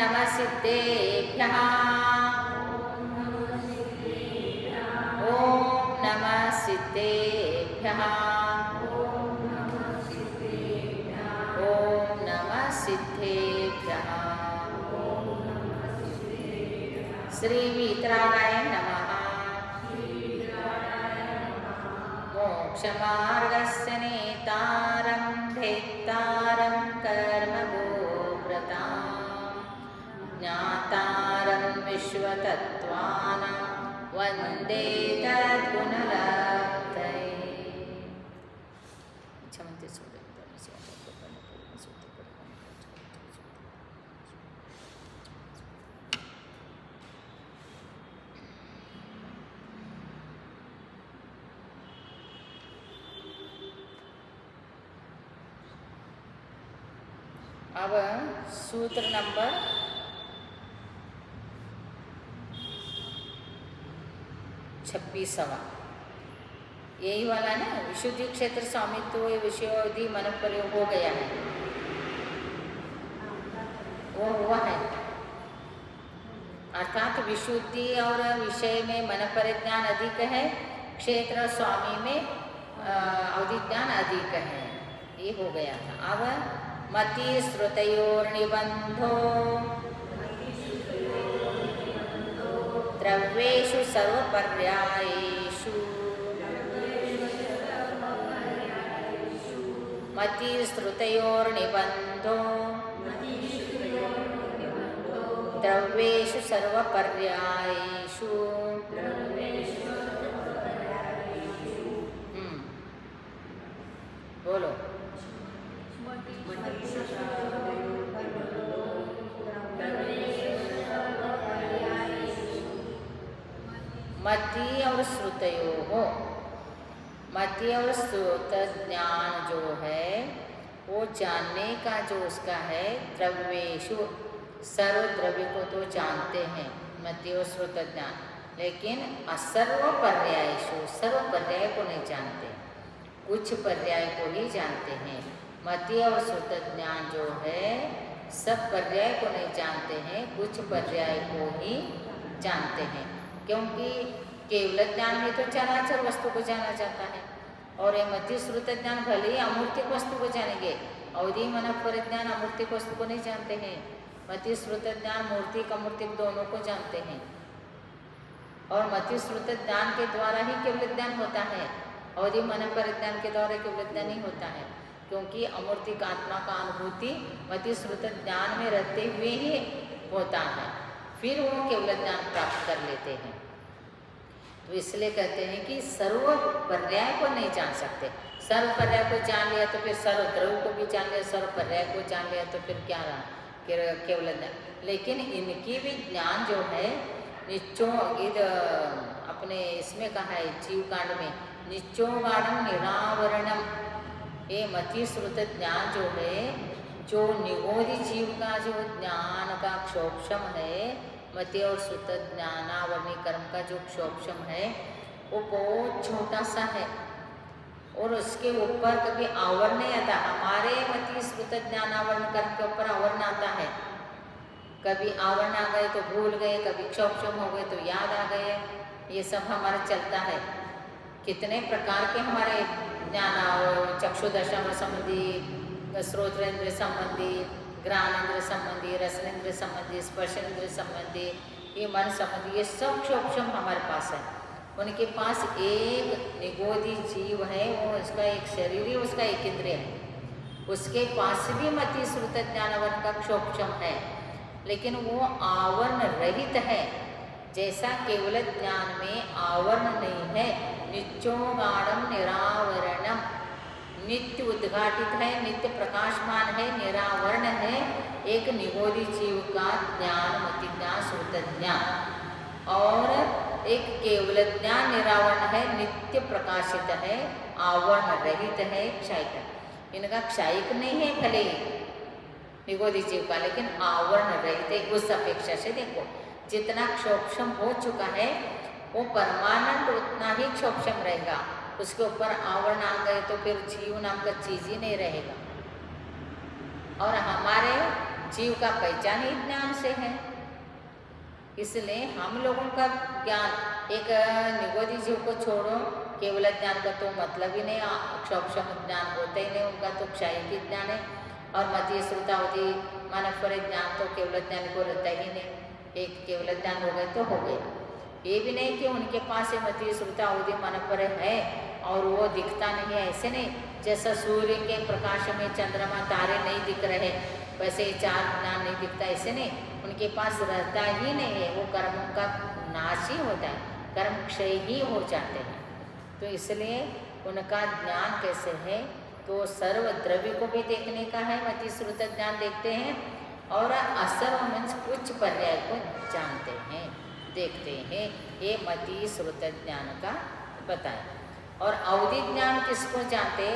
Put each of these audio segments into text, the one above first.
नमः सिद्धेभ्यः। ॐ नमः सिद्धेभ्यः। ॐ नमः सिद्धेभ्यः। श्री वीतरागाय नमः। मोक्षमार्गस्य नेतारं भेत्तारं कर्मगोव्रतां ज्ञातारं विश्वतत्त्वानां वन्दे तद्गुणलब्धये। अब सूत्र नंबर 26वां यही वाला ना, विशुद्धि क्षेत्र स्वामित्व विषयोधि मन प्रयोग हो गया है, वो हुआ है। अर्थात विशुद्धि और विषय में मन परिज्ञान अधिक है, क्षेत्र स्वामी में अवधिज्ञान अधिक है, ये हो गया था। अब मति श्रुतयोर्निबंधो द्रव्येषु सर्वपर्यायेषु। मति श्रुतयोर्निबंधो द्रव्येषु सर्वपर्यायेषु। बोलो। मति और श्रुतयो हो, मति और श्रुत ज्ञान जो है वो जानने का जो उसका है, द्रव्येषु सर्व द्रव्य को तो जानते हैं मति और श्रुत ज्ञान, लेकिन असर्व पर्यायेषु सर्व पर्याय को नहीं जानते, कुछ पर्याय को ही जानते हैं। मति और श्रुत ज्ञान जो है सब पर्याय को नहीं जानते हैं, कुछ पर्याय को ही जानते हैं, क्योंकि केवल ज्ञान में तो चराचर वस्तु को जाना जाता है, और ये मति श्रुत ज्ञान भले ही अमूर्तिक वस्तु को जानेंगे, अवधि मन परिज्ञान अमूर्तिक वस्तु को नहीं जानते हैं। मति श्रुत ज्ञान मूर्तिक अमूर्तिक दोनों को जानते हैं, और मति श्रुत ज्ञान के द्वारा ही केवल ज्ञान होता है, अवधि मन परिज्ञान के द्वारा केवल ज्ञान नहीं होता है, क्योंकि अमूर्तिक आत्मा का अनुभूति मति श्रुत ज्ञान में रहते हुए ही होता है, फिर वो केवल ज्ञान प्राप्त कर लेते हैं। तो इसलिए कहते हैं कि सर्व पर्याय को नहीं जान सकते। सर्व पर्याय को जान लिया तो फिर सर्व द्रव्य को भी जान लिया, सर्व पर्याय को जान लिया तो फिर क्या रहा, केवल ज्ञान। लेकिन इनकी भी ज्ञान जो है निच्चो अपने इसमें कहा है जीव कांड में, निच्चोगाढ़म निरावरणम, ये मति श्रुत ज्ञान जो है, जो निगोधि जीव का जो ज्ञान का क्षोभम है, मति और श्रुत ज्ञानावरणी कर्म का जो क्षोभम है वो बहुत छोटा सा है, और उसके ऊपर कभी आवरण नहीं आता। हमारे मति श्रुत ज्ञानावरण कर्म के ऊपर आवरण आता है, कभी आवरण आ गए तो भूल गए, कभी क्षोभम हो गए तो याद आ गए, ये सब हमारा चलता है। कितने प्रकार के हमारे ज्ञान, चक्षुदर्शन संबंधी, श्रोत्रेंद्र संबंधी, घ्राणेंद्र संबंधी, रसनेंद्र संबंधी, स्पर्शेंद्र संबंधी, ये मन संबंधी, ये सब क्षोभम हमारे पास है। उनके पास एक निगोधि जीव है, वो उसका एक शरीर ही उसका एक इंद्रिय है, उसके पास भी मति श्रुत ज्ञानवर्ण का क्षोभम है, लेकिन वो आवरण रहित है। जैसा केवल ज्ञान में आवरण नहीं है, निच्चोगाढ़म निरावरणम, नित्य उद्घाटित है, नित्य प्रकाशमान है, निरावरण है, एक निगोधि जीव का ज्ञान, मति ज्ञान, श्रुत ज्ञान, और एक केवल ज्ञान निरावरण है, नित्य प्रकाशित है, आवरण रहित है, क्षयिक। इनका क्षयिक नहीं है भले निगोधि जीव का, लेकिन आवरण रहित है। उस अपेक्षा से देखो जितना क्षोभम हो चुका है वो परमानेंट उतना ही क्षोभम रहेगा, उसके ऊपर आवरण आ गए तो फिर जीव नाम का चीज ही नहीं रहेगा। और हमारे जीव का पहचान ही ज्ञान से है। इसलिए हम लोगों का ज्ञान, एक निगोदी जीव को छोड़ो, केवल ज्ञान का तो मतलब ही नहीं, अक्षम ज्ञान होता ही नहीं उनका, तो क्षयिक ज्ञान है। और मतीय श्रुतावधि मनफर ज्ञान तो केवल ज्ञान को रहता ही नहीं, एक केवल ज्ञान हो गए तो हो गया। ये भी नहीं कि उनके पास मतीय श्रुतावधि मनफर है और वो दिखता नहीं है, ऐसे नहीं। जैसा सूर्य के प्रकाश में चंद्रमा तारे नहीं दिख रहे, वैसे चार ज्ञान नहीं दिखता, ऐसे नहीं, उनके पास रहता ही नहीं है। वो कर्मों का नाश ही होता है, कर्म क्षय ही हो जाते हैं। तो इसलिए उनका ज्ञान कैसे है, तो सर्व द्रव्य को भी देखने का है, मति श्रुत ज्ञान देखते हैं, और असर्व मंच कुछ पर्याय को जानते हैं, देखते हैं। ये मति श्रुत ज्ञान का बताए। और अवधि ज्ञान किसको जानते,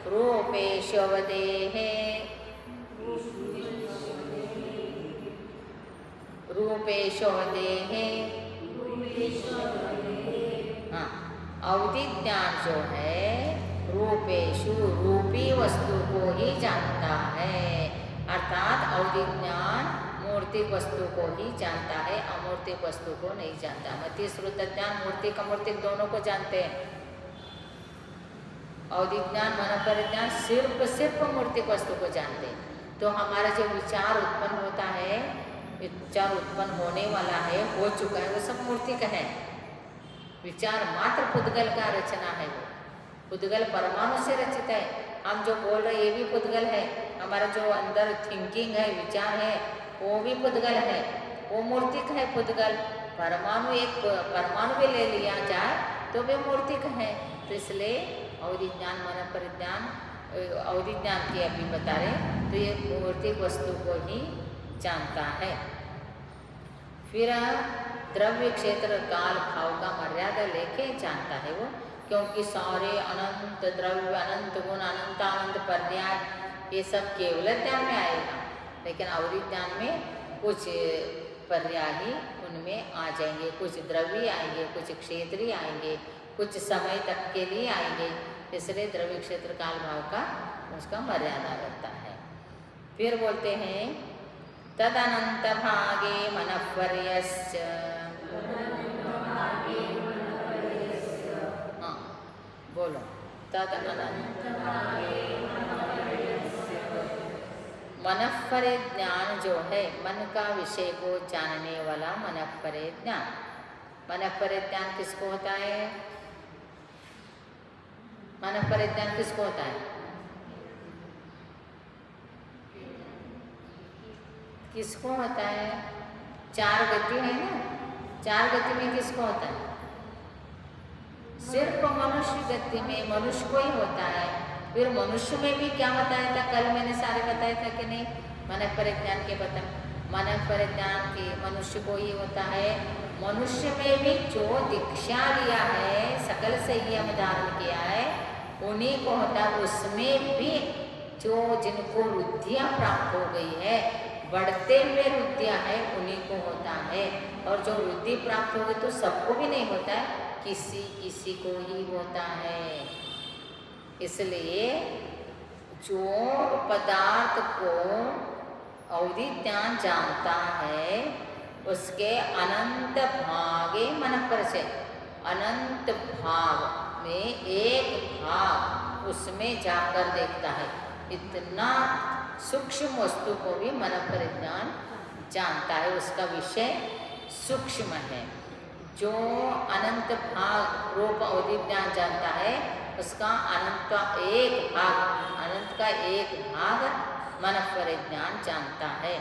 रूपेशवदेह, रूपेशवदेह, हाँ, अवधि ज्ञान जो है रूपेशु, रूपी वस्तु को ही जानता है। अर्थात अवधि ज्ञान मूर्तिक वस्तु को ही जानता है, अमूर्तिक वस्तु को नहीं जानता। मति श्रुत ज्ञान मूर्तिक अमूर्तिक दोनों को जानते हैं। अवधि ज्ञान मनपर ज्ञान सिर्फ मूर्तिक वस्तु को जानते हैं। तो हमारा जो विचार उत्पन्न होता है, विचार उत्पन्न होने वाला है, हो चुका है, वो सब मूर्तिक है। विचार मात्र पुद्गल का रचना है। वो पुद्गल परमाणु से रचित है। हम जो बोल रहे ये भी पुद्गल है, हमारा जो अंदर थिंकिंग है, विचार है, वो भी पुद्गल है, वो मूर्तिक है। पुद्गल परमाणु, एक परमाणु भी ले लिया जाए तो भी मूर्तिक है। तो इसलिए अवधि ज्ञान मन परिज्ञान, अवधि ज्ञान की अभी बता रहे, तो ये मूर्तिक वस्तु को ही जानता है। फिर द्रव्य क्षेत्र काल भाव का मर्यादा लेके जानता है वो, क्योंकि सारे अनंत द्रव्य, अनंत गुण, अनंत आनंद पर्याय, ये सब केवल ज्ञान में आएगा। लेकिन अवधि ज्ञान में कुछ पर्याय ही उनमें आ जाएंगे, कुछ द्रव्य आएंगे, कुछ क्षेत्रीय आएंगे, कुछ समय तक के लिए आएंगे। इसलिए द्रव्य क्षेत्र काल भाव का उसका मर्यादा रहता है। फिर बोलते हैं तदनंत भागे मनःपर्यश्च, हाँ बोलो, तदनंत मनःपर्य ज्ञान जो है, मन का विषय को जानने वाला मनःपर्य ज्ञान। मनःपर्य ज्ञान किसको होता है, मनःपर्य ज्ञान किसको होता है, किसको होता है, चार गति है ना, चार गति में किसको होता है, सिर्फ मनुष्य गति में मनुष्य को ही होता है। फिर मनुष्य में भी क्या बताया था, कल मैंने सारे बताया था कि नहीं, मनःपर्य ज्ञान के बता, मनःपर्य ज्ञान के मनुष्य को ही होता है। मनुष्य में भी जो दीक्षा लिया है, सकल संयम धारण किया है, उन्हीं को होता है। उसमें भी जो जिनको रुद्धियाँ प्राप्त हो गई है, बढ़ते हुए रुद्धियाँ है, उन्हीं को होता है। और जो रुद्धि प्राप्त हो गई तो सबको भी नहीं होता है, किसी किसी को ही होता है। इसलिए जो पदार्थ को अवधि ज्ञान जानता है, उसके अनंत भागे मनःपर्य से, अनंत भाग में एक भाग उसमें जाकर देखता है। इतना सूक्ष्म वस्तु को भी मनःपर्य ज्ञान जानता है, उसका विषय सूक्ष्म है। जो अनंत भाग रूप अवधि ज्ञान जानता है, उसका अनंत का एक भाग, अनंत का एक भाग मनःपर्य ज्ञान जानता है।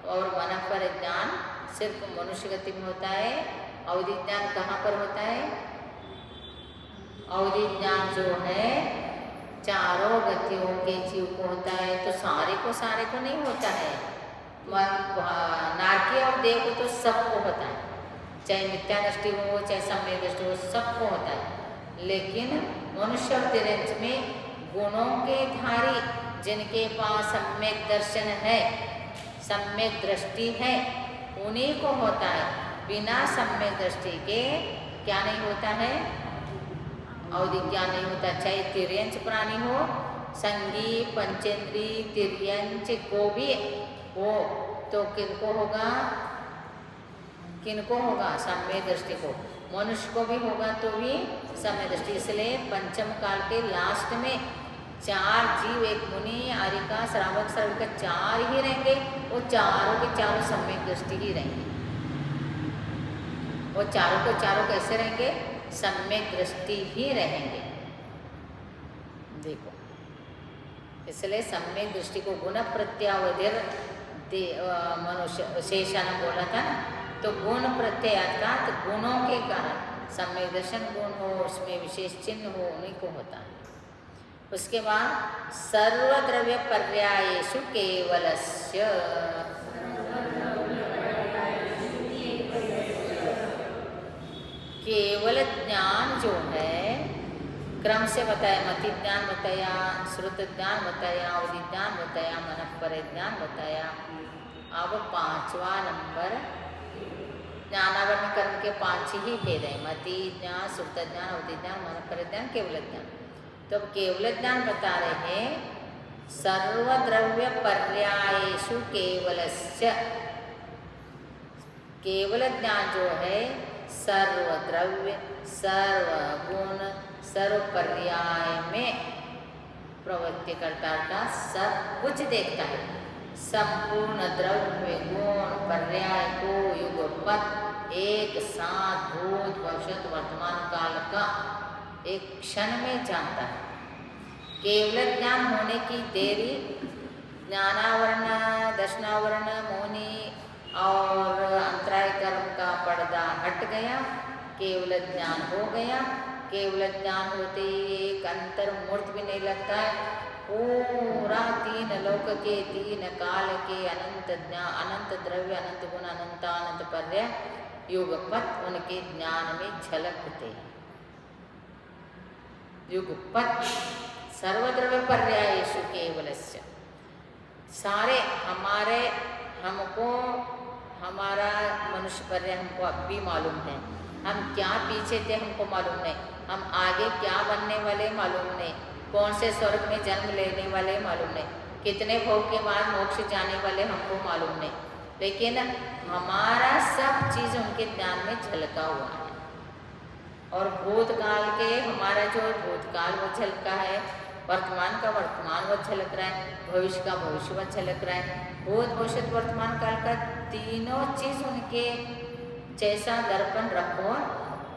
और मनःपर्य ज्ञान सिर्फ मनुष्य गति में होता है। अवधि ज्ञान कहाँ पर होता है, अवधि ज्ञान जो है चारों गतियों के जीव को होता है। तो सारे को नहीं होता है, नारकीय और देव को तो सबको होता है, चाहे मिथ्या दृष्टि हो चाहे सम्यक दृष्टि हो, सबको होता है। लेकिन मनुष्य और तिरंज में गुणों के धारी, जिनके पास सम्यक दर्शन है, सम्यक दृष्टि है, उन्हीं को होता है। बिना सम्यक दृष्टि के क्या नहीं होता है, अवधि ज्ञान नहीं होता। चाहे तिर्यंच प्राणी हो, संगी पंचेंद्री तिर्यंच को भी वो तो किनको होगा, किनको होगा, सम्यक दृष्टि को। मनुष्य को भी होगा तो भी सम्यक दृष्टि। इसलिए पंचम काल के लास्ट में 4 जीव, एक मुनि, आरिका, श्रावक, श्राविका 4 ही रहेंगे। वो चारों के चारों सम्यक दृष्टि ही रहेंगे। वो चारों के चारों कैसे रहेंगे, सम्यक दृष्टि ही रहेंगे। देखो, इसलिए सम्यक दृष्टि को गुण प्रत्यावधिर मनुष्य शेषा ने बोला था ना, तो गुण प्रत्यय अर्थात गुणों के कारण सम्यक दर्शन गुण हो, उसमें विशेष चिन्ह हो, उन्हीं को होता है। उसके बाद सर्वद्रव्य पर्यायेषु केवलस्य, केवल ज्ञान जो है क्रम से बताया, मति ज्ञान बताया, श्रुत ज्ञान बताया, अवधि ज्ञान बताया, मनःपर ज्ञान बताया। अब 5वां नंबर, ज्ञानावरण कर्म के 5 ही भेद हैं, मति ज्ञान, श्रुत ज्ञान, अवधि ज्ञान, मनःपर ज्ञान, केवल ज्ञान। तो अब केवल ज्ञान बता रहे हैं, सर्वद्रव्य पर्यायेषु केवलस्य। केवल ज्ञान जो है सर्वद्रव्य, सर्वगुण, सर्व पर्याय में प्रवृत्ति करता था, सब कुछ देखता है। संपूर्ण द्रव्य, गुण, पर्याय को युगपत एक साथ भूत, भविष्य, वर्तमान काल का एक क्षण में जानता है। केवल ज्ञान होने की देरी, ज्ञानावरण, दर्शनावरण, मौनी और अंतराय कर्म का पर्दा हट गया, केवल ज्ञान हो गया। केवल ज्ञान होते ही एक अंतर मूर्त भी नहीं लगता है, पूरा 3 लोक के 3 काल के अनंत ज्ञान, अनंत द्रव्य, अनंत गुण, अनंत अनंत पर्याय युगपत उनके ज्ञान में झलकते हैं। युगपत सर्वद्रव्य पर्यायेषु केवलस्य, सारे हमारे, हमको हमारा मनुष्य पर्याय हमको अब भी मालूम है। हम क्या पीछे थे हमको मालूम नहीं, हम आगे क्या बनने वाले मालूम नहीं, कौन से स्वर्ग में जन्म लेने वाले मालूम नहीं, कितने भोग के बाद मोक्ष जाने वाले हमको मालूम नहीं, लेकिन हमारा सब चीज़ उनके ज्ञान में झलका हुआ है। और भूतकाल के हमारा जो भूतकाल वो झलका है, वर्तमान का वर्तमान वो झलक रहा है, भविष्य का भविष्य वो झलक रहा है। भूत, भविष्य, वर्तमान काल का तीनों चीज़ उनके जैसा दर्पण रखो।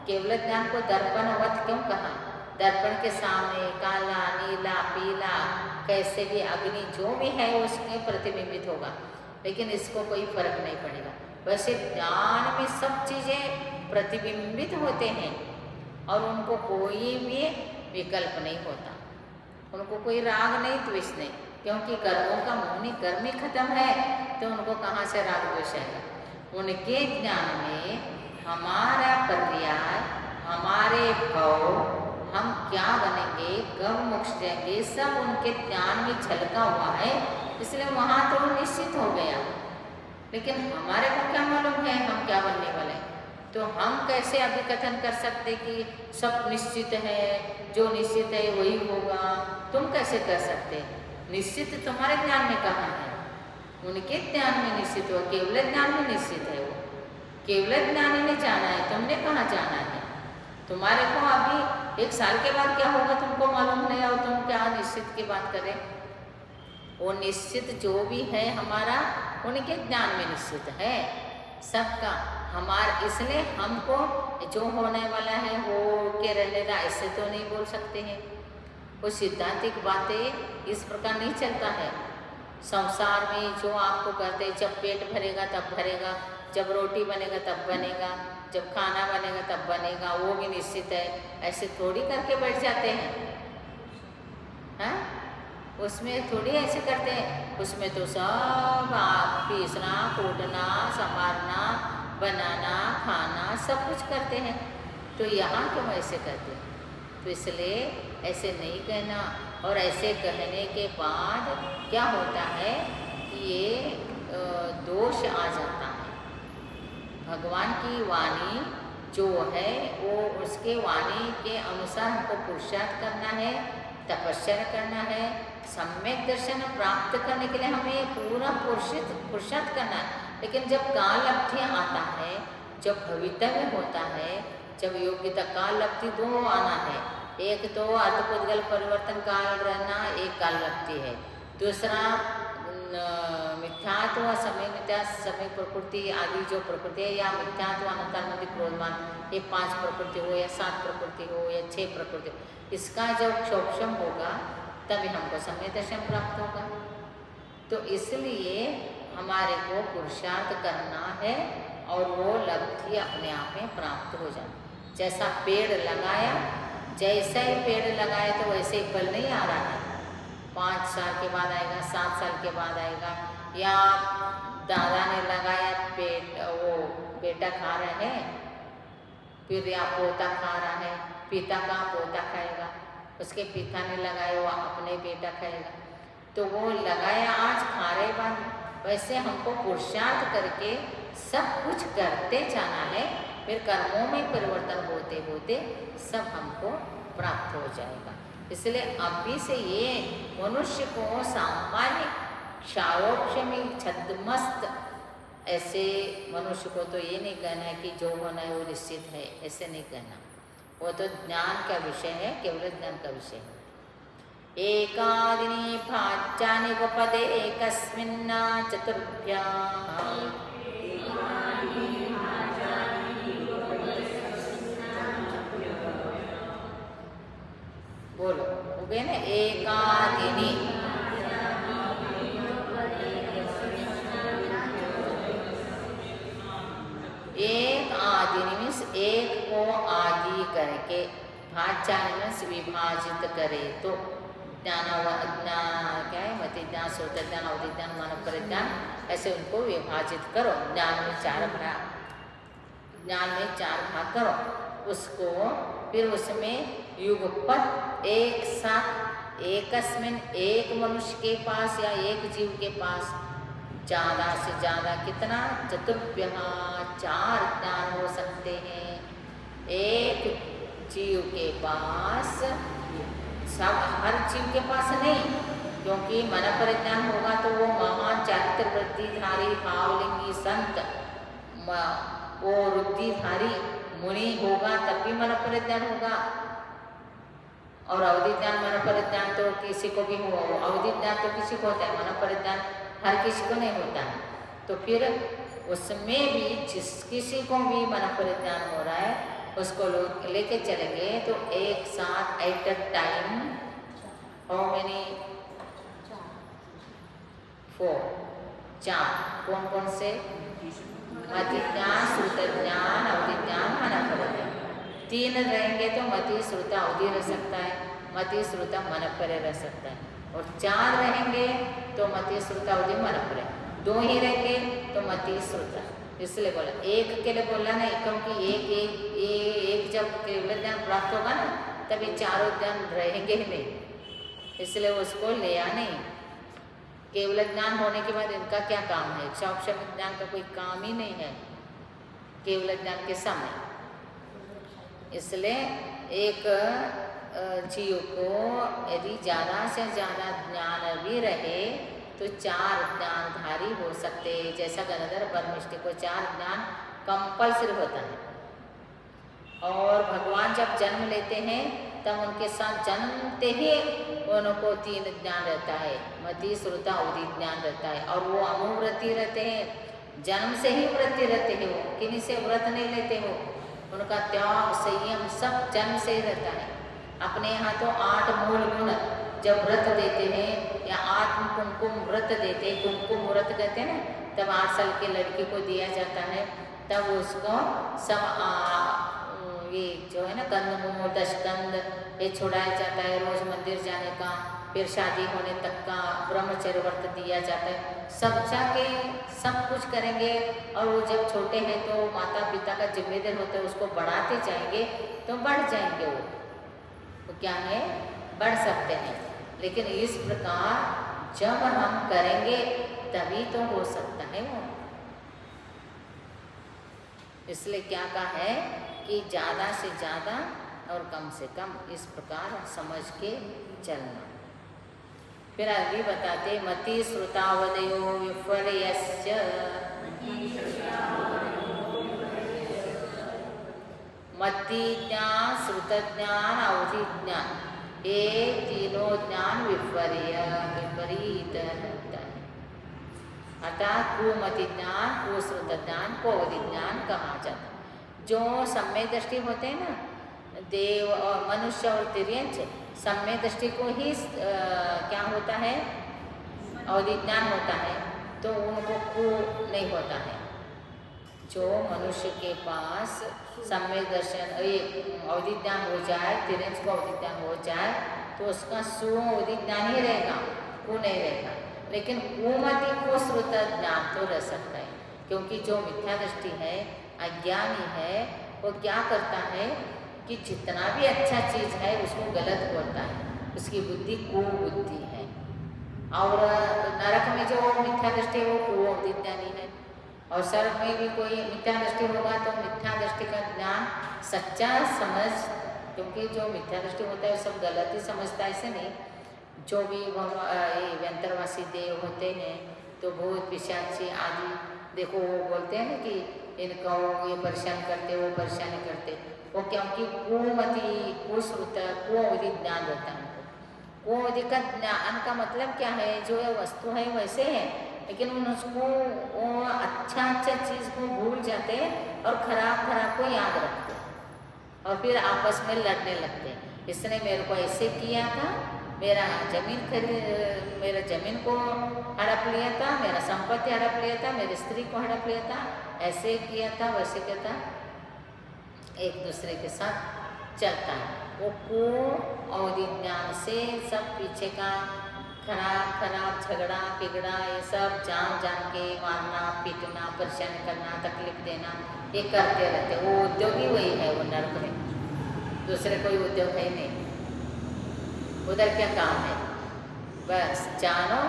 केवल ज्ञान को दर्पणवत क्यों कहा? दर्पण के सामने काला, नीला, पीला, कैसे भी अग्नि जो भी है उसमें प्रतिबिंबित होगा, लेकिन इसको कोई फर्क नहीं पड़ेगा। वैसे ज्ञान में सब चीज़ें प्रतिबिंबित होते हैं और उनको कोई भी विकल्प नहीं होता, उनको कोई राग नहीं, द्वेष नहीं, क्योंकि कर्मों का मोहनी कर्म ही खत्म है, तो उनको कहाँ से राग द्वेष आएगा। उनके ज्ञान में हमारा पर्याय, हमारे भाव, हम क्या बनेंगे, कब मोक्ष जाएंगे, सब उनके ज्ञान में झलका हुआ है, इसलिए वहाँ तो निश्चित हो गया। लेकिन हमारे को क्या मालूम है हम क्या बनने वाले हैं? तो हम कैसे अभी कथन कर सकते कि सब निश्चित है, जो निश्चित है वही होगा? तुम कैसे कर सकते? निश्चित तुम्हारे ज्ञान में कहाँ है? उनके ज्ञान में निश्चित हो, केवल ज्ञान में निश्चित है। वो केवल ज्ञान ही नहीं जाना है, तुमने कहाँ जाना है? तुम्हारे को अभी 1 साल के बाद क्या होगा तुमको मालूम नहीं, और तुम क्या निश्चित की बात करें? वो निश्चित जो भी है हमारा उनके ज्ञान में निश्चित है सबका हमारा। इसलिए हमको जो होने वाला है हो के रहने का ऐसे तो नहीं बोल सकते हैं। वो सिद्धांतिक बातें इस प्रकार नहीं चलता है। संसार में जो आपको करते, जब पेट भरेगा तब भरेगा, जब रोटी बनेगा तब बनेगा, जब खाना बनेगा तब बनेगा, वो भी निश्चित है, ऐसे थोड़ी करके बैठ जाते हैं। हाँ, उसमें थोड़ी ऐसे करते हैं, उसमें तो सब आप पीसना, कूटना, संवारना, बनाना, खाना सब कुछ करते हैं। तो यहाँ क्यों ऐसे करते हैं? तो इसलिए ऐसे नहीं कहना। और ऐसे कहने के बाद क्या होता है कि ये दोष आ जाता है। भगवान की वाणी जो है वो उसके वाणी के अनुसार हमको पुरुषार्थ करना है, तपस्या करना है, सम्यक दर्शन प्राप्त करने के लिए हमें पूरा पुरुषार्थ करना है। लेकिन जब काल लब्धि आता है, जब भवितव्य होता है, जब योग्यता काल लब्धि दो आना है, एक तो अर्धपुद्गल परिवर्तन काल रहना, एक काल लब्धि है, दूसरा मिथ्यात्व समय मिथ्या समय प्रकृति आदि जो प्रकृति है, या मिथ्यात्व अनंतानुमति क्रोधमान, ये 5 प्रकृति हो या 7 प्रकृति हो या 6 प्रकृति, इसका जब क्षोभम होगा तभी हमको सम्यक दर्शन प्राप्त होगा। तो इसलिए हमारे को पुरुषार्थ करना है और वो लब्धि अपने आप में प्राप्त हो जाए। जैसा पेड़ लगाया, जैसा ही पेड़ लगाया तो वैसे ही फल नहीं आ रहा है, 5 साल के बाद आएगा, 7 साल के बाद आएगा। या दादा ने लगाया वो बेटा खा रहे हैं, फिर या पोता खा रहा है, पिता का पोता खाएगा, उसके पिता ने लगाया वो अपने बेटा खाएगा। तो वो लगाया आज, खा रहे बाद, वैसे हमको पुरुषार्थ करके सब कुछ करते जाना है, फिर कर्मों में परिवर्तन होते होते सब हमको प्राप्त हो जाएगा। इसलिए अभी से ये मनुष्य को सामान्य क्षारोक्षमी छद्मस्त ऐसे मनुष्य को तो ये नहीं कहना है कि जो होना है वो निश्चित है, ऐसे नहीं कहना। वो तो ज्ञान का विषय है, केवल ज्ञान का विषय है। एकादिनी भाज्यानि उपपदे एकस्मिन् चतुर्भ्याम्, बोलो हो गए ना, एकादिनी एक आदिनी मीन्स एक को आदि करके, भाज्यानि मीन्स विभाजित करे तो, ज्ञान क्या है, मति ज्ञान, श्रोत ज्ञान, अवधि ज्ञान, मन परिज्ञान, ऐसे उनको विभाजित करो। ज्ञान में 4 भाग करो उसको, फिर उसमें युगपत एक साथ एकस्मिन एक मनुष्य के पास या एक जीव के पास ज़्यादा से ज़्यादा कितना, चतुर्भ्य 4 ज्ञान हो सकते हैं। एक जीव के पास, सब हर जीव के पास नहीं, क्योंकि मन परिज्ञान होगा तो वो महान चारित्र वृद्धिधारी भावलिंगी संत, वो वृद्धिधारी मुनि होगा तब भी मन परिज्ञान होगा। और अवधि ज्ञान मन परिज्ञान तो किसी को भी हो, अवधि ज्ञान तो किसी को होता है, मन परिज्ञान हर किसी को नहीं होता है। तो फिर उसमें भी जिस किसी को भी मन परिज्ञान हो रहा है उसको लेके चलेंगे तो एक साथ at a time how many, 4 कौन कौन से, मति ज्ञान, श्रुत ज्ञान, अवधि ज्ञान, मन परिज्ञान। 3 रहेंगे तो मति श्रुत अवधि रह सकता है, मति श्रुत मन परे रह सकता है। और 4 रहेंगे तो मति श्रुत अवधि मन परे, 2 ही रहेंगे तो मति श्रुत। इसलिए बोला एक के लिए बोला नहीं, क्योंकि एक जब केवल ज्ञान प्राप्त होगा ना तभी 4 ज्ञान रहेंगे ही नहीं, इसलिए उसको लिया नहीं। केवल ज्ञान होने के बाद इनका क्या काम है, क्षौक्षम ज्ञान का कोई काम ही नहीं है केवल ज्ञान के सामने। इसलिए एक जीव को यदि ज़्यादा से ज़्यादा ज्ञान भी रहे तो 4 ज्ञानधारी हो सकते। जैसा गणधर परमिष्टि को 4 ज्ञान कंपल्सरी होता है। और भगवान जब जन्म लेते हैं तब उनके साथ जन्मते ही उनको 3 ज्ञान रहता है, मति श्रुत अवधि ज्ञान रहता है। और वो अनुव्रति रहते हैं, जन्म से ही व्रति रहते हैं, वो किन्हीं से व्रत नहीं लेते हो, उनका त्याग संयम सब जन्म से ही रहता है। अपने यहाँ तो 8 मूल गुण जब व्रत देते हैं या आत्म कुमकुम व्रत देते हैं, कुमकुम व्रत कहते हैं ना, तब 8 साल की लड़की को दिया जाता है, तब उसको सब ये जो है ना कंदमूल दशकंद ये छुड़ाया जाता है, रोज मंदिर जाने का, फिर शादी होने तक का ब्रह्मचर्य व्रत दिया जाता है। सब जाके सब कुछ करेंगे। और वो जब छोटे हैं तो माता पिता का जिम्मेदार होता है, उसको बढ़ाते जाएंगे तो बढ़ जाएंगे, वो क्या है बढ़ सकते हैं। लेकिन इस प्रकार जब हम करेंगे तभी तो हो सकता है वो। इसलिए क्या कहा है कि ज़्यादा से ज़्यादा और कम से कम इस प्रकार समझ के चलना। फिर आगे बताते मति श्रुतावदयो विपर्यस्य मति ज्ञान श्रुत ज्ञान अवधि ज्ञान ये तीनों ज्ञान विपरीत होता है। अर्थात कुमति ज्ञान को श्रुत ज्ञान को अवधि ज्ञान कहा जाता है। जो सम्यक दृष्टि होते हैं ना, देव और मनुष्य और तिर्यंच, सम्यक दृष्टि को ही क्या होता है, अवधि ज्ञान होता है, तो उनको को नहीं होता है। जो मनुष्य के पास सम्यक दर्शन अवधि ज्ञान हो जाए, तिर्यंच को अवधि ज्ञान हो जाए, तो उसका सु अवधि ज्ञान ही रहेगा, को नहीं रहेगा। लेकिन कुमति को श्रुत ज्ञान तो रह सकता है, क्योंकि जो मिथ्या दृष्टि है, अज्ञानी है, वो क्या करता है कि जितना भी अच्छा चीज़ है उसको गलत बोलता है, उसकी बुद्धि कुबुद्धि है। और नरक में जो मिथ्या दृष्टि है वो कुअवधिज्ञानी है, और स्वर्ग में भी कोई मिथ्या दृष्टि होगा तो मिथ्या दृष्टि का ज्ञान सच्चा समझ, क्योंकि जो मिथ्या दृष्टि होता है सब गलत ही समझता है। ऐसे नहीं, जो भी व्यंतरवासी देव होते हैं तो भूत पिशाची आदि, देखो वो बोलते हैं ना कि इनको ये परेशान करते, वो परेशान करते, वो क्योंकि कुमति कुश्रुत कुअवधि ज्ञान रहता है उनको। कुअवधि का ज्ञान का मतलब क्या है, जो वस्तु है वैसे है, लेकिन उसको वो अच्छा चीज़ को भूल जाते और खराब को याद रखते और फिर आपस में लड़ने लगते। इसने मेरे को ऐसे किया था, मेरा जमीन को हड़प लिया था, मेरा संपत्ति हड़प लिया था, मेरी स्त्री को हड़प लिया था, ऐसे किया था, वैसे किया था, एक दूसरे के साथ चलता है। वो को अवधि ज्ञान से सब पीछे का खराब झगड़ा पिगड़ा ये सब जान के मारना पीटना परेशान करना तकलीफ देना ये करते रहते। वो उद्योग ही वही है, वो नर्क में दूसरे कोई उद्योग है नहीं। उधर क्या काम है, बस जानो,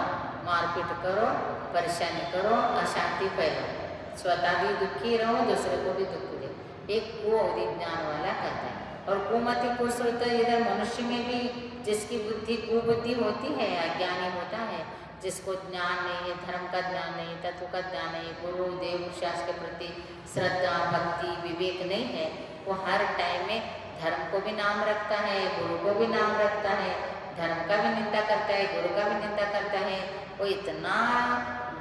मारपीट करो, परेशानी करो, अशांति फैलाओ, स्वतः भी दुखी रहो, दूसरे को भी दुख दे। एक को अवधि ज्ञान वाला करता है। और कुमति को श्रुत इधर मनुष्य में भी जिसकी बुद्धि कुबुद्धि होती है, अज्ञानी होता है, जिसको ज्ञान नहीं है, धर्म का ज्ञान नहीं, तत्व का ज्ञान नहीं, गुरु देव शास्त्र के प्रति श्रद्धा भक्ति विवेक नहीं है, वो हर टाइम में धर्म को भी नाम रखता है, गुरु को भी नाम रखता है, धर्म का भी निंदा करता है, गुरु का भी निंदा करता है। वो इतना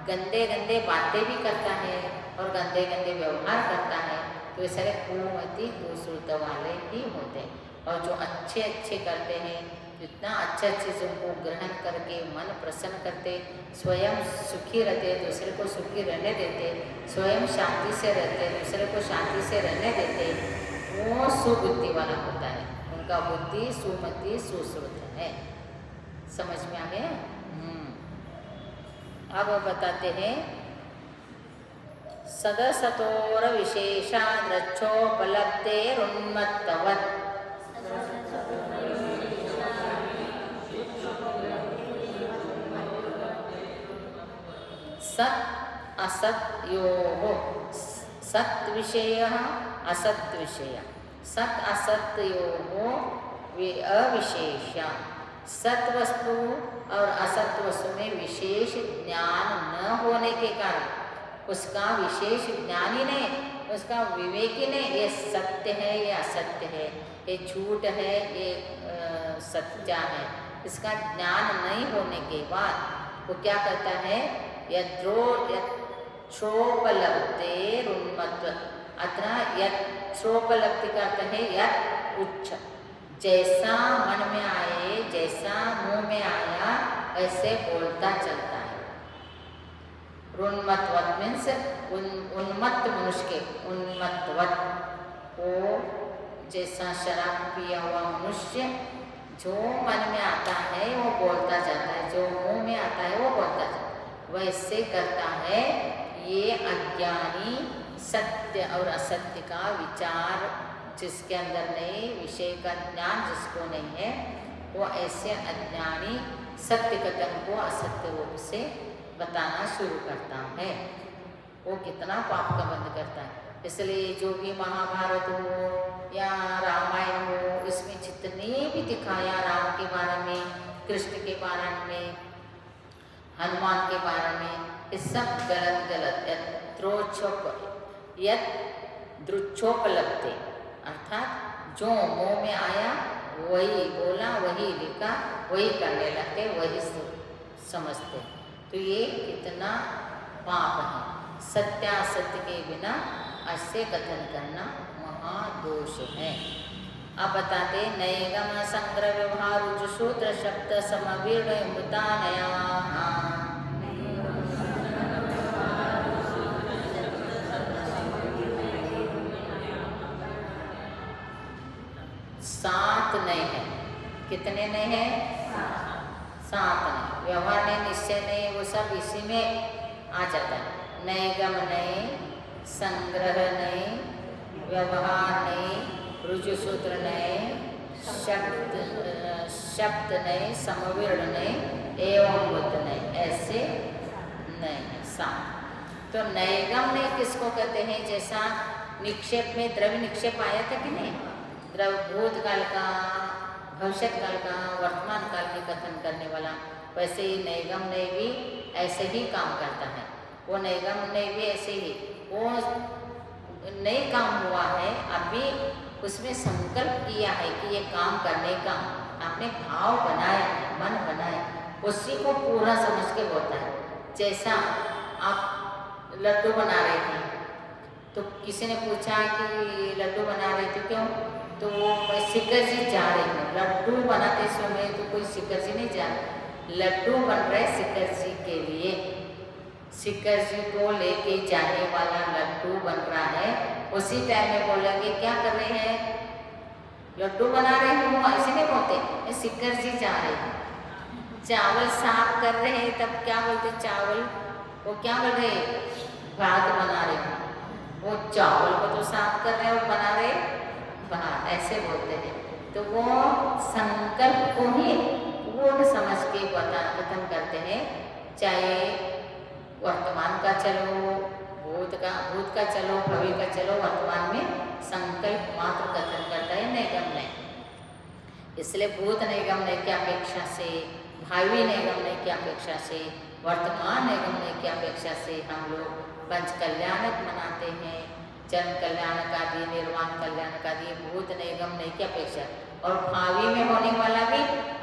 गंदे बातें भी करता है और गंदे व्यवहार करता है। तो ये सारे कुमति कुश्रुत वाले ही होते हैं। और जो अच्छे करते हैं, जितना अच्छा चीज़ों को ग्रहण करके मन प्रसन्न करते, स्वयं सुखी रहते, दूसरे को सुखी रहने देते, स्वयं शांति से रहते, दूसरे को शांति से रहने देते, वो सुबुद्धि वाला होता है। उनका बुद्धि सुमति सुश्रुत है। समझ में आ गया? अब बताते हैं सदसतोर विशेषा द्रक्षोपलब्धेरुन्मत्तवत् सत् असत्योः सत् विषयः असत् विषय सत् असत्योः अविशेषा। सत वस्तु और असत वस्तु में विशेष ज्ञान न होने के कारण उसका विशेष ज्ञान ही नहीं, उसका विवेक ही नहीं, ये सत्य है ये असत्य है, ये झूठ है ये सच्चा है, इसका ज्ञान नहीं होने के बाद वो क्या करता है, यत्रोपलब्धेरुन्मत्त अत्र यत्रोपलब्धि करता है यत् उच्च, जैसा मन में आए, जैसा मुंह में आया वैसे बोलता चलता है। उन्मत्तवत् मीन्स उन्मत्त मनुष्य के उन्मत्तवत्, वो जैसा शराब पिया हुआ मनुष्य जो मन में आता है वो बोलता जाता है, जो मुंह में आता है वो बोलता जाता है, वैसे करता है ये अज्ञानी। सत्य और असत्य का विचार जिसके अंदर नहीं, विषय का ज्ञान जिसको नहीं है, वो ऐसे अज्ञानी सत्य कथन को असत्य रूप से बताना शुरू करता है। वो कितना पाप का बंद करता है। इसलिए जो भी महाभारत हो या रामायण हो, इसमें जितने भी दिखाया राम के बारे में, कृष्ण के बारे में, हनुमान के बारे में, ये सब गलत गलत यद्रुच्छोपलब्धे, अर्थात जो मुंह में आया वही बोला, वही लिखा, वही करने लगते, वही समझते। तो ये कितना पाप है। सत्यासत्य के बिना ऐसे कथन करना महादोष है। अब बताते नैगम संग्रह व्यवहार रुजुसूत्र शब्द समवीर्ण मृतानया। सात नए हैं। कितने नए हैं? सात नए। व्यवहार नए, निश्चय नए, वो सब इसी में आ जाता है। नैगम नए, संग्रह नए, व्यवहार नए, रुजुसूत्र नए, शब्द नए, समवीर्ण नए एवं बुद्ध नए, ऐसे नए हैं सात। तो नैगम नए किसको कहते हैं? जैसा निक्षेप में द्रव्य निक्षेप आया था कि नहीं, द्रव्य भूतकाल का, भविष्य काल का, वर्तमान काल में कथन करने वाला, वैसे ही नैगम नए भी ऐसे ही काम करता है। वो नैगम नए भी ऐसे ही, वो नए काम हुआ है, अभी उसमें संकल्प किया है कि ये काम करने का, आपने भाव बनाया है, मन बनाया, उसी को पूरा समझ के बोलता है। जैसा आप लड्डू बना रहे थे, तो किसी ने पूछा कि लड्डू बना रहे थे क्यों? तो वो मैं शिखर जी जा रही हूँ। लड्डू बनाते समय तो कोई शिखर जी नहीं जा रहा, लड्डू बन रहे शिखर जी के लिए, शिखर जी को लेके जाने वाला लड्डू बन रहा है। उसी टाइम में बोलेंगे क्या कर रहे हैं? लड्डू बना रहे हूँ, ऐसे नहीं बोलते, शिखर जी जा रहे हैं। चावल साफ कर रहे हैं, तब क्या बोलते? चावल, वो क्या बोल रहे? भात बना रहे हो। वो चावल को तो साफ कर रहे हो, बना रहे भात, ऐसे बोलते हैं। तो वो संकल्प को ही पूर्ण समझ के कथन करते हैं। चाहे वर्तमान का चलो, भूत का चलो, भविष्य का चलो, वर्तमान में संकल्प मात्र कथन करता है नैगम नए। इसलिए भूत नैगम नए की अपेक्षा से, भावी नैगम नए की अपेक्षा से, वर्तमान नैगम नए की अपेक्षा से हम लोग पंच कल्याणक मनाते हैं। जन्म कल्याणक आदि, निर्वाण कल्याणक आदि भूत नैगम नए की अपेक्षा, और भावी में होने वाला भी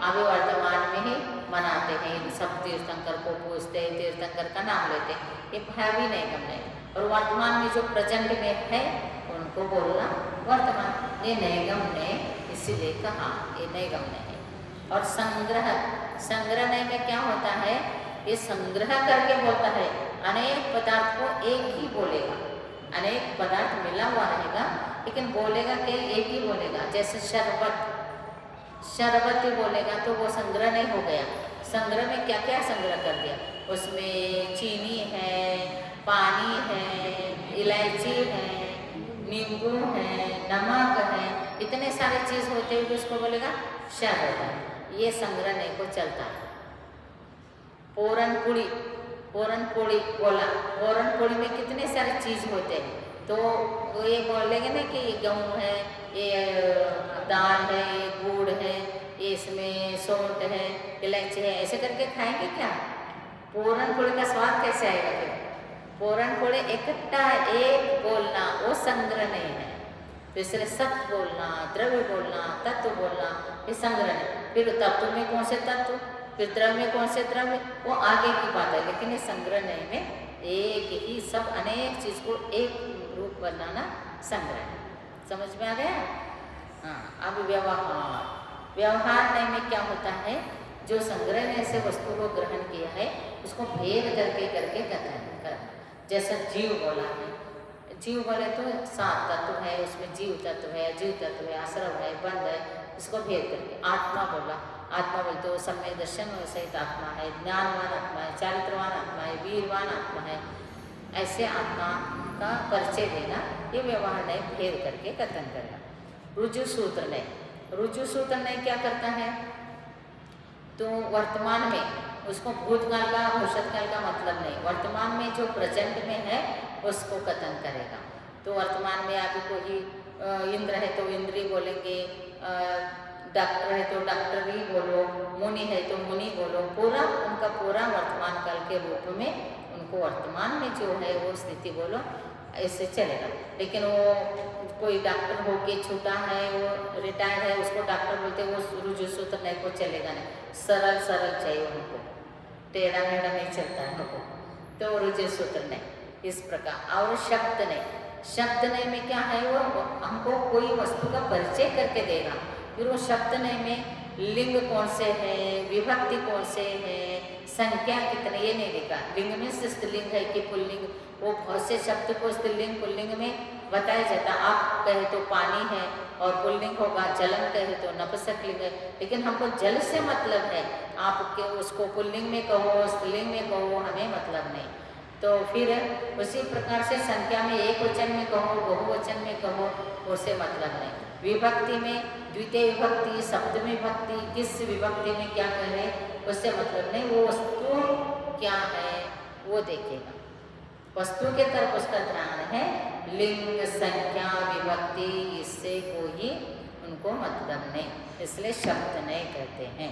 अभी वर्तमान में ही मनाते हैं। सब तीर्थंकर को पूछते हैं, तीर्थंकर का नाम लेते हैं, ये भावी नैगम नए। और वर्तमान में जो प्रेजेंट में है उनको बोलना वर्तमान, ये नैगम नए, इसीलिए कहा ये नैगम नए है। और संग्रह, संग्रह नए में क्या होता है? ये संग्रह करके बोलता है, अनेक पदार्थ को एक ही बोलेगा, अनेक पदार्थ मिला हुआ रहेगा, लेकिन बोलेगा कि एक ही बोलेगा। जैसे शरबत, शरबत ही बोलेगा तो वो संग्रह नहीं हो गया। संग्रह में क्या क्या संग्रह कर दिया? उसमें चीनी है, पानी है, इलायची है, नींबू है, नमक है, इतने सारे चीज़ होते हुए उसको बोलेगा शरबत। ये संग्रह नहीं को चलता है। पूरन पूड़ी, पूरन पूड़ी बोला, पूरन पूड़ी में कितने सारे चीज़ होते हैं, तो वो ये बोलेंगे ना कि ये गेहूँ है, ये दाल है, ये गुड़ है, ये इसमें सौंठ है, इलायची है, ऐसे करके खाएंगे क्या? पूरन पूड़ी का स्वाद कैसे आएगा फिर? पूरन पूड़ी इकट्ठा एक बोलना वो संग्रह नहीं है। तो इसलिए सत्य बोलना, द्रव्य बोलना, तत्व बोलना, ये संग्रह नहीं। फिर तत्व में कौन से तत्व, फिर द्रव्य में कौन से द्रव्य, वो आगे की बात है। लेकिन ये संग्रह नहीं में एक ही सब अनेक चीज़ को एक रूप बनाना संग्रह। समझ में आ गया? हाँ। अब व्यवहार, व्यवहार नहीं में क्या होता है? जो संग्रह में से वस्तु को ग्रहण किया है उसको भेद करके करके कथन करना। जैसा जीव बोला है, जीव बोले तो सात तत्व है, उसमें जीव तत्व है, अजीव तत्व है, आश्रव है, बंध है, इसको भेद करके। आत्मा बोला, आत्मा बोलते तो सम्यक दर्शन सहित आत्मा है, ज्ञानवान आत्मा है, चारित्रवान आत्मा है, वीरवान आत्मा है, ऐसे आत्मा का परिचय देना, ये व्यवहार नए भेद करके कथन करना। रुजु सूत्र नए, रुजु सूत्र नए क्या करता है? तो वर्तमान में उसको भूतकाल का, भविष्यकाल का मतलब नहीं, वर्तमान में जो प्रेजेंट में है उसको कथन करेगा। तो वर्तमान में अभी कोई इंद्र है तो इंद्री बोलेंगे, डॉक्टर है तो डॉक्टर ही बोलो, मुनि है तो मुनि बोलो, पूरा उनका पूरा वर्तमान काल के रूप में उनको वर्तमान में जो है वो स्थिति बोलो, ऐसे चलेगा। लेकिन वो कोई डॉक्टर हो के छूटा है, वो रिटायर्ड है, उसको डॉक्टर बोलते वो रुजु सूत्र नहीं को चलेगा नहीं, सरल सरल चाहिए उनको, टेढ़ा मेढ़ा नहीं चलता है उनको, तो रुजु सूत्र नहीं, इस प्रकार। और शब्द नहीं, शब्द नहीं में क्या है, वो हमको कोई वस्तु का परिचय करके देगा। फिर वो शब्द नहीं में लिंग कौन से है, विभक्ति कौन से है, संख्या कितने, ये नहीं लिखा। लिंग में स्त्रीलिंग है कि पुल्लिंग, वो बहुत से शब्द को स्त्रीलिंग पुल्लिंग में बताया जाता। आप कहे तो पानी है और पुल्लिंग होगा, जलन कहे तो नपुंसकलिंग है, लेकिन हमको जल से मतलब है। आप उसको पुल्लिंग में कहो, स्त्रीलिंग में कहो, हमें मतलब नहीं। तो फिर उसी प्रकार से संख्या में एक वचन में कहो, बहुवचन में कहो, उससे मतलब नहीं। विभक्ति में द्वितीय विभक्ति, सप्तमी विभक्ति, किस विभक्ति में क्या कहे, उससे मतलब नहीं। वो वस्तु क्या है वो देखेगा, वस्तु के तरफ उसका ध्यान है। लिंग, संख्या, विभक्ति, इससे कोई उनको मतलब नहीं, इसलिए शब्द नहीं कहते हैं।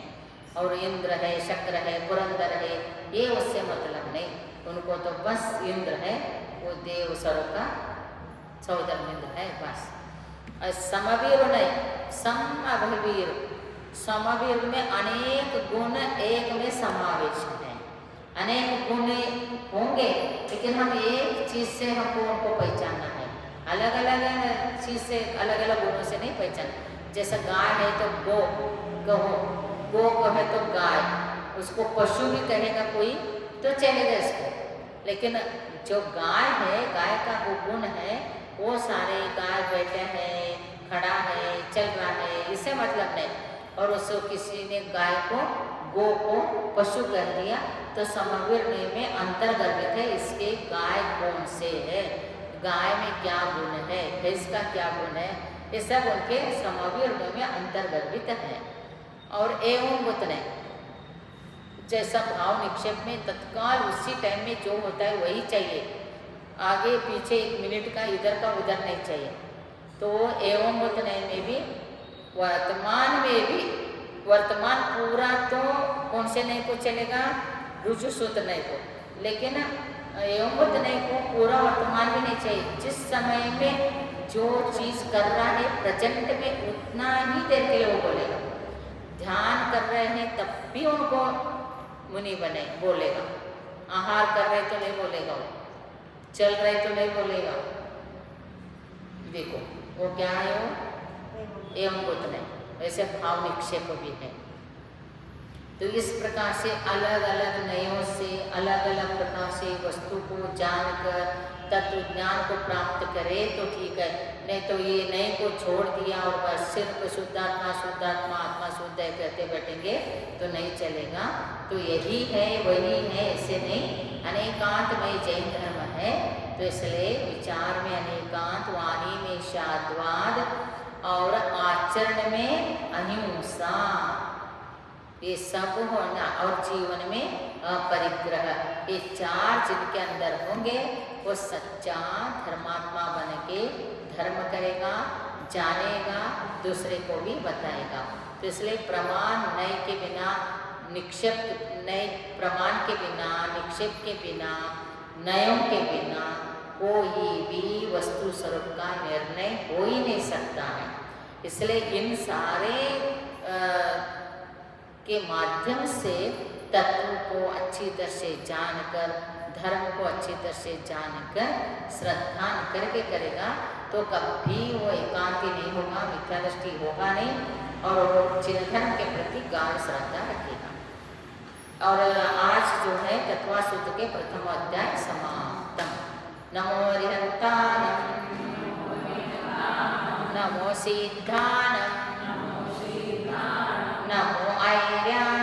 और इंद्र है, शक्र है, पुरंदर है, ये उससे मतलब नहीं उनको, तो बस इंद्र है, वो देव सर्व का सौदर इंद्र है बस। समवीर नहीं, समअभिवीर, समवीर में अनेक गुण एक में समावेश है। अनेक गुण होंगे, लेकिन हम एक चीज से हमको उनको पहचानना है, अलग अलग चीज से, अलग अलग गुणों से नहीं पहचान। जैसे गाय है तो गो कहो, गो कहे तो गाय, उसको पशु भी कहेगा कोई तो चलेगा इसको, लेकिन जो गाय है, गाय का वो गुण है, वो सारे गाय बैठे हैं, खड़ा है, चल रहा है, इससे मतलब नहीं। और उसको किसी ने गाय को, गो को पशु कह दिया, तो समवीर में अंतर्गर्भित है इसके गाय कौन से है, गाय में क्या गुण है, भैंस का क्या गुण है, ये सब उनके समवीर में अंतर्गर्भित है। और एवं उतने जैसा भाव निक्षेप में तत्काल उसी टाइम में जो होता है वही चाहिए, आगे पीछे एक मिनट का इधर का उधर नहीं चाहिए। तो एवं उतने में भी, वर्तमान में भी, वर्तमान पूरा तो कौन से नहीं को चलेगा, रुजु सूत्र नहीं को, लेकिन एवं उतने को पूरा वर्तमान भी नहीं चाहिए। जिस समय में जो चीज़ कर रहा है प्रेजेंट में, उतना ही देर के लिए वो बोलेगा। ध्यान कर रहे हैं तब भी उनको मुनि बने बोलेगा, आहार कर रहे तो नहीं बोलेगा, वो चल रहे तो नहीं बोलेगा। देखो वो क्या है, वो एवं उतने, वैसे भाव निक्षेप भी है। तो इस प्रकार से अलग अलग नयों से, अलग अलग प्रकार से वस्तु को जानकर तत्व ज्ञान को प्राप्त करे तो ठीक है, नहीं तो ये नए को छोड़ दिया और बस सिर्फ शुद्धात्मा शुद्धात्मा आत्मा शुद्ध है कहते बैठेंगे तो नहीं चलेगा। तो यही है वही है ऐसे नहीं, अनेकांतमय जैन धर्म है, तो इसलिए विचार में अनेकांत, वाणी में शाद्वाद और आचरण में अहिंसा, ये सब होना, और जीवन में अपरिग्रह, ये चार जिनके अंदर होंगे वो सच्चा धर्मात्मा बन के धर्म करेगा, जानेगा, दूसरे को भी बताएगा। तो इसलिए प्रमाण नए के बिना, निक्षेप नए प्रमाण के बिना, निक्षेप के बिना, नयों के बिना कोई भी वस्तु स्वरूप का निर्णय हो ही नहीं सकता है। इसलिए इन सारे के माध्यम से तत्व को अच्छी तरह से जानकर, धर्म को अच्छी तरह से जानकर श्रद्धा करके करेगा तो कभी वो एकांति नहीं होगा, मिथ्या दृष्टि होगा नहीं, और वो चिंतन के प्रति गाढ़ श्रद्धा रखेगा। और आज जो है तत्वा सूत्र के प्रथम अध्याय समाप्तम। नमो हरिहंतानम, नमो सिद्धानम, नमो ऐर्याय।